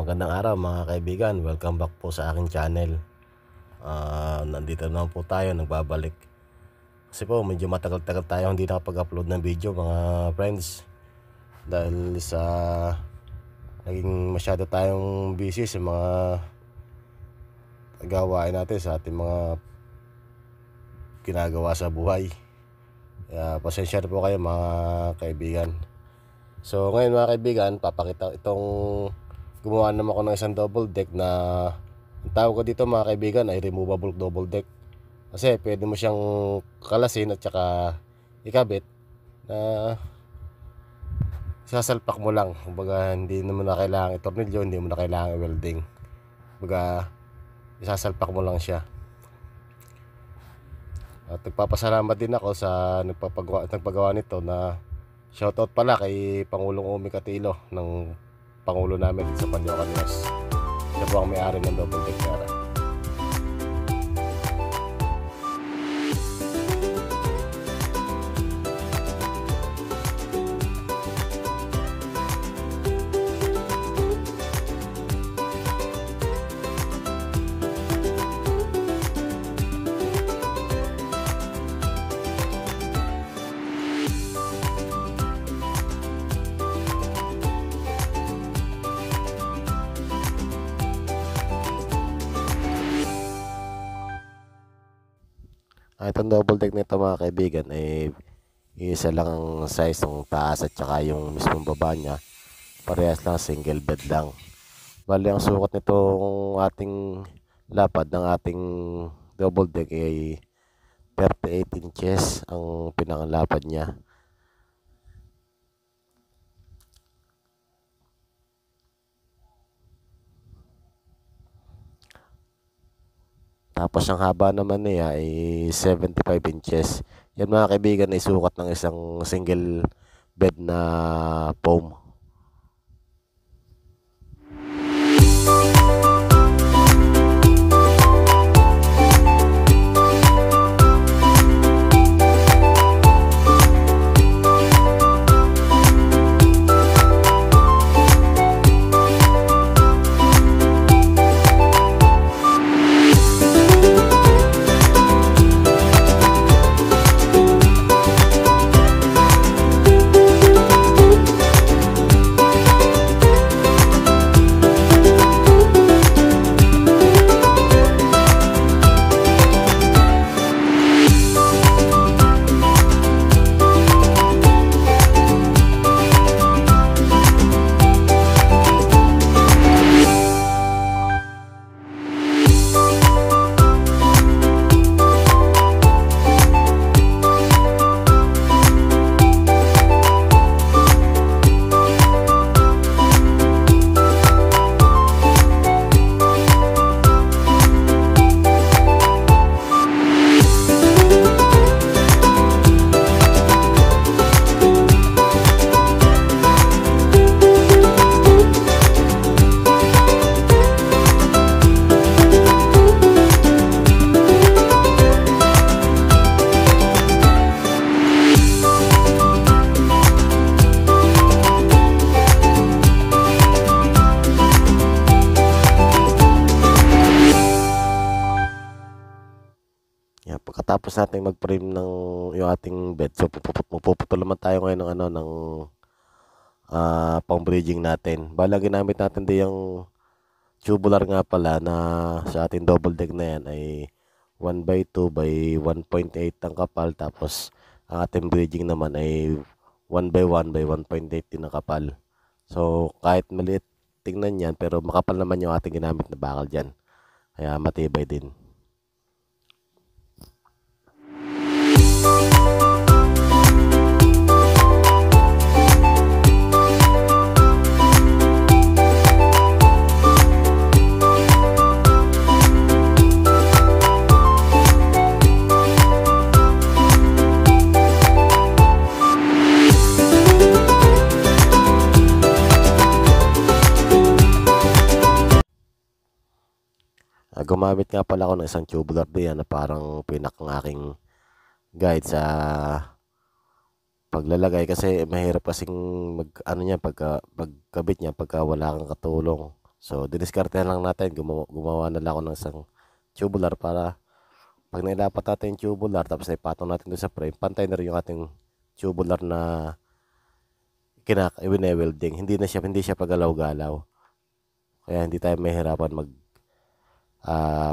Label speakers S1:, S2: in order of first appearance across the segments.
S1: Magandang araw mga kaibigan, welcome back po sa aking channel. Nandito naman po tayo, nagbabalik. Kasi po medyo matagal-tagal tayo hindi nakapag-upload ng video mga friends. Dahil sa naging masyado tayong busy sa mga gawain natin, sa ating mga ginagawa sa buhay. Kaya pasensya na po kayo mga kaibigan. So ngayon mga kaibigan, papakita itong gumawa naman ako ng isang double deck na ang tawag ko dito mga kaibigan ay removable double deck. Kasi pwede mo siyang kalasin at saka ikabit na sasalpak mo lang. Kumbaga hindi naman na kailangan itornilyo, hindi mo na kailangan welding. Kumbaga isasalpak mo lang siya. At nagpapasalamat din ako sa nagpapagawa nito, na shoutout pala kay Pangulong Umi Katilo ng Pangulo namin sa Panyocan West. Siya po ang may-ari ng double deck na. Itong double deck nito mga kaibigan ay isa lang ang size ng taas at saka yung mismong baba niya. Parehas lang, single bed lang. Bali ang sukat nitong ating lapad ng ating double deck ay 38 inches ang pinangalapad niya. Tapos ang haba naman niya ay 75 inches. Yan mga kaibigan ay sukat ng isang single bed na foam. Yan, pagkatapos natin mag-frame ng yung ating bed, so puputol naman tayo ngayon ng pang bridging natin. Bala ginamit natin din yung tubular nga pala na sa ating double deck na yan ay 1/2 by 1.8 ang kapal, tapos ang ating bridging naman ay 1/1 by 1.8 din ang kapal. So kahit maliit tingnan yan, pero makapal naman yung ating ginamit na bakal dyan, kaya matibay din. Gumamit nga pala ako ng isang tubular diyan na parang pinakang aking guide sa paglalagay, kasi mahirap kasing pagkabit niya pagka wala kang katulong. So, diniskartehan lang natin. Gumawa na lang ako ng isang tubular para pag nailapat natin yung tubular tapos naipatong natin doon sa frame, pantay na rin yung ating tubular na wine-welding. Hindi siya pagalaw-galaw. Kaya hindi tayo mahirapan mag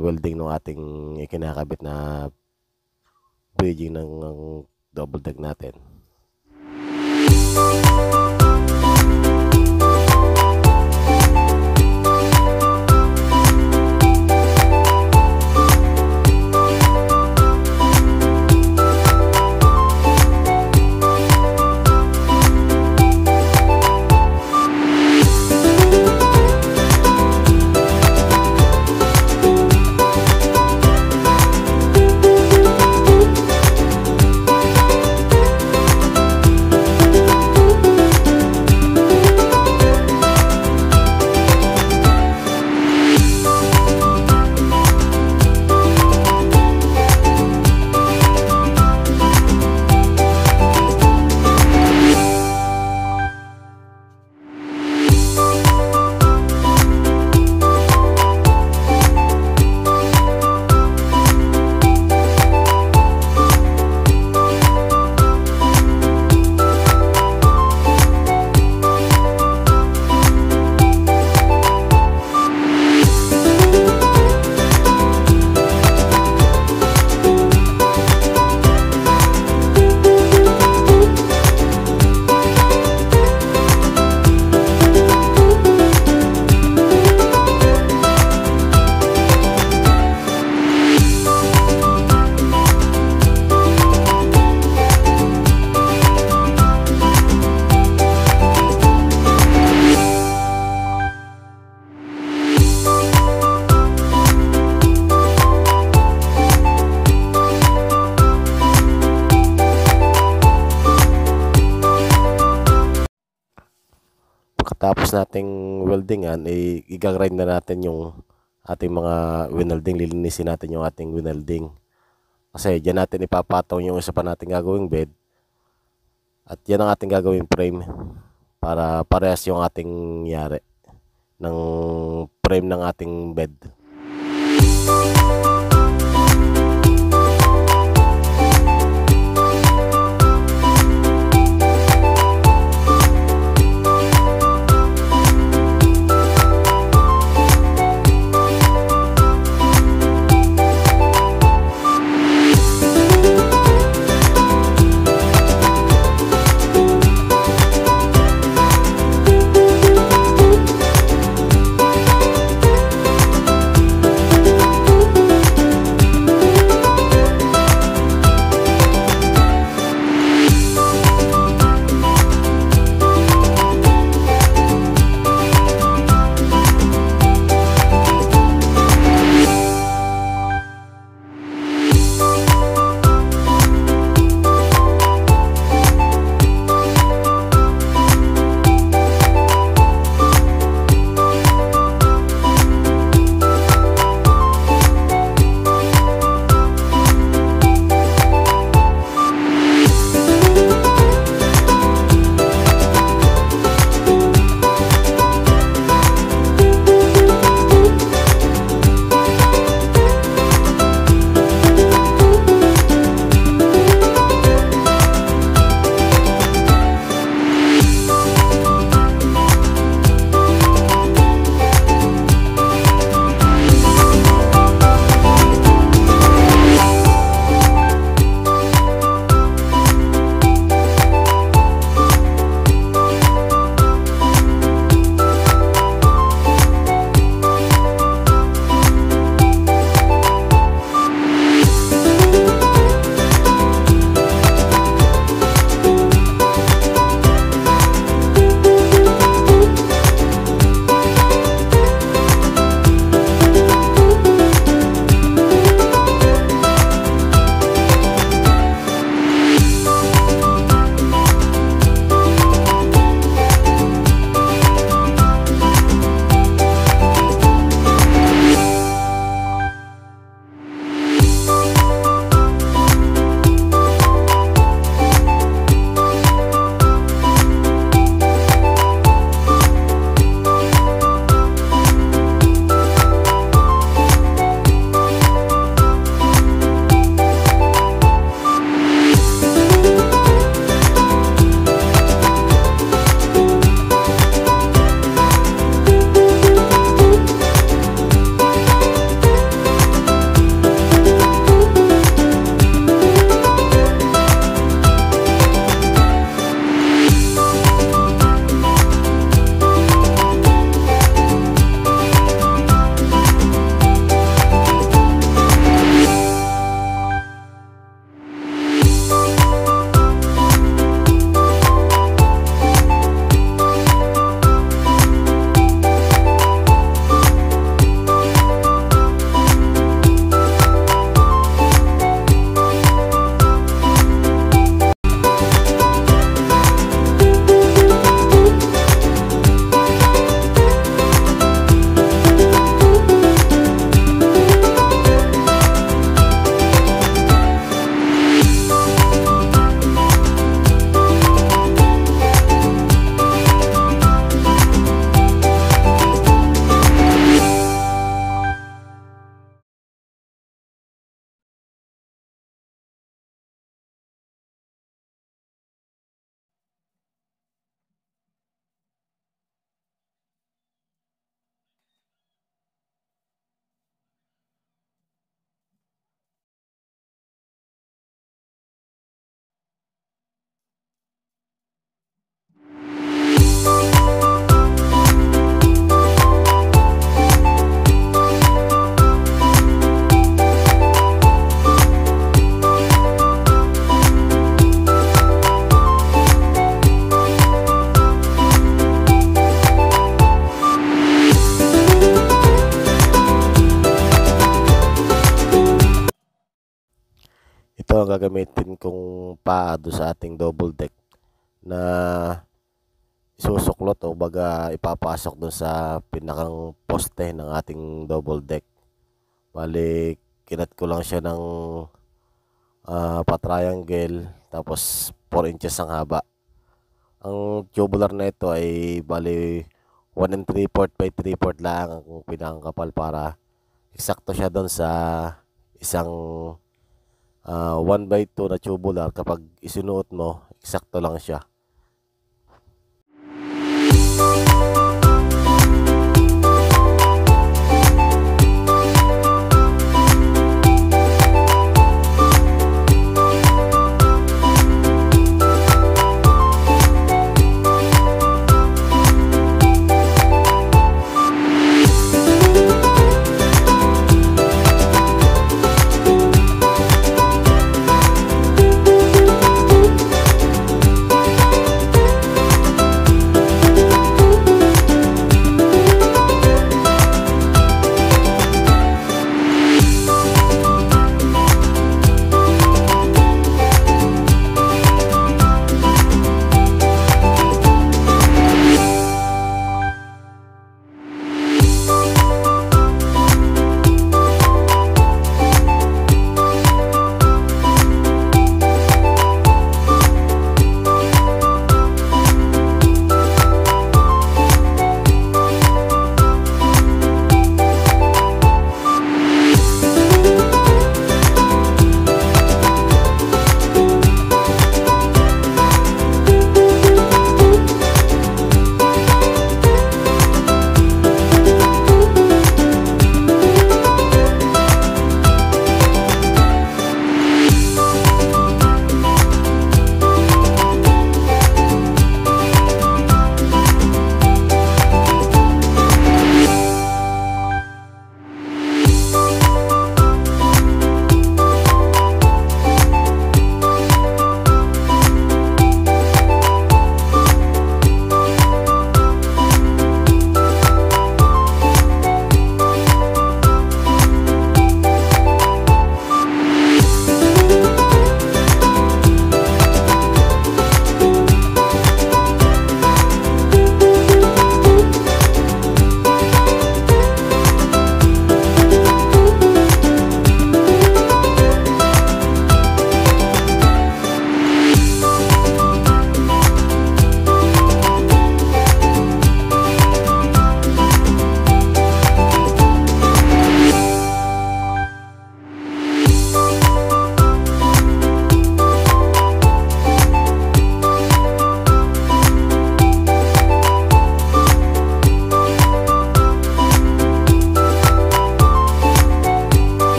S1: welding ng ating ikinakabit na bridging ng double deck natin. Pagkatapos nating weldingan, i-grind na natin yung ating mga winelding. Lilinisin natin yung ating winelding. Kasi dyan natin ipapatong yung isa pa nating gagawing bed. At yan ang ating gagawing frame. Para parehas yung ating yari ng frame ng ating bed. ang gagamitin kong paa do sa ating double deck na isusuklot o baga ipapasok dun sa pinakang poste ng ating double deck. Bali, kinat ko lang siya ng pa-triangle, tapos 4 inches ang haba. Ang tubular na ito ay bali 1 and 3/4 by 3/4 lang ang pinakang kapal para eksakto siya doon sa isang 1/2 na tubular. Kapag isinuot mo, eksakto lang siya.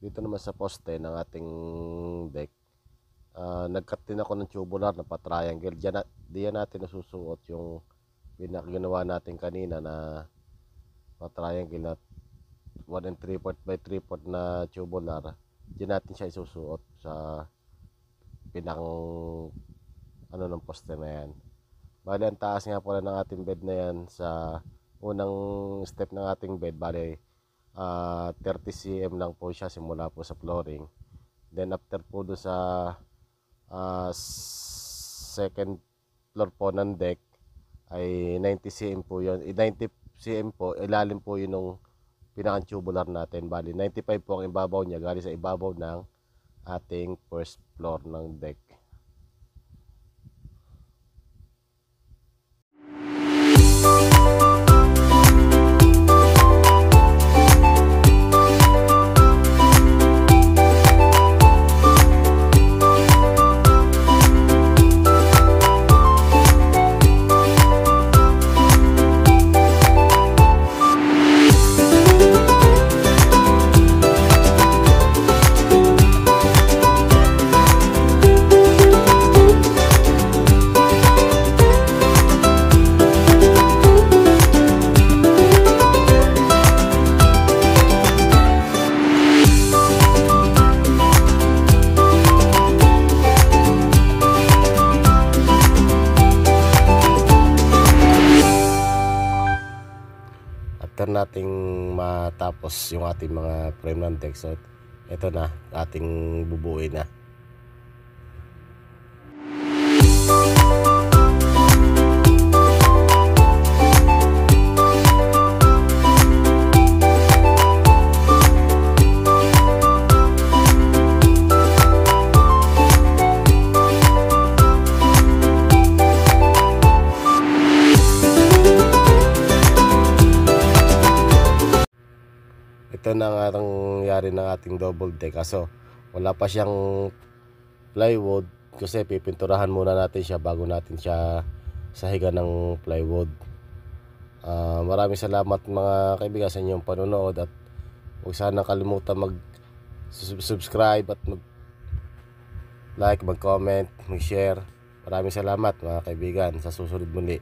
S1: Dito naman sa poste ng ating deck, nag-cut din ako ng tubular na pa-triangle. Diyan natin nasusuot yung pinakaginawa natin kanina na pa-triangle na 1 and 3/4 by 3/4 na tubular. Diyan natin siya isusuot sa pinakang ng poste na yan. Bali, ang taas nga pala ng ating bed na yan sa unang step ng ating bed, bali 30 cm lang po siya simula po sa flooring. Then after po do sa second floor po ng deck ay 90 cm po yun. 90 cm po, ilalim po yun ng pinakang tubular natin. Bali 95 po ang ibabaw niya, galing sa ibabaw ng ating first floor ng deck. after nating matapos yung ating mga frame ng deck, so ito na ating bubuuin na. Ito na nga nangyari ng ating double deck, kaso wala pa siyang plywood kasi pipinturahan muna natin siya bago natin siya sahigan ng plywood. Maraming salamat mga kaibigan sa inyong panonood, at huwag sana kalimutan mag subscribe at mag like, mag comment, mag share. Maraming salamat mga kaibigan, sa susunod muli.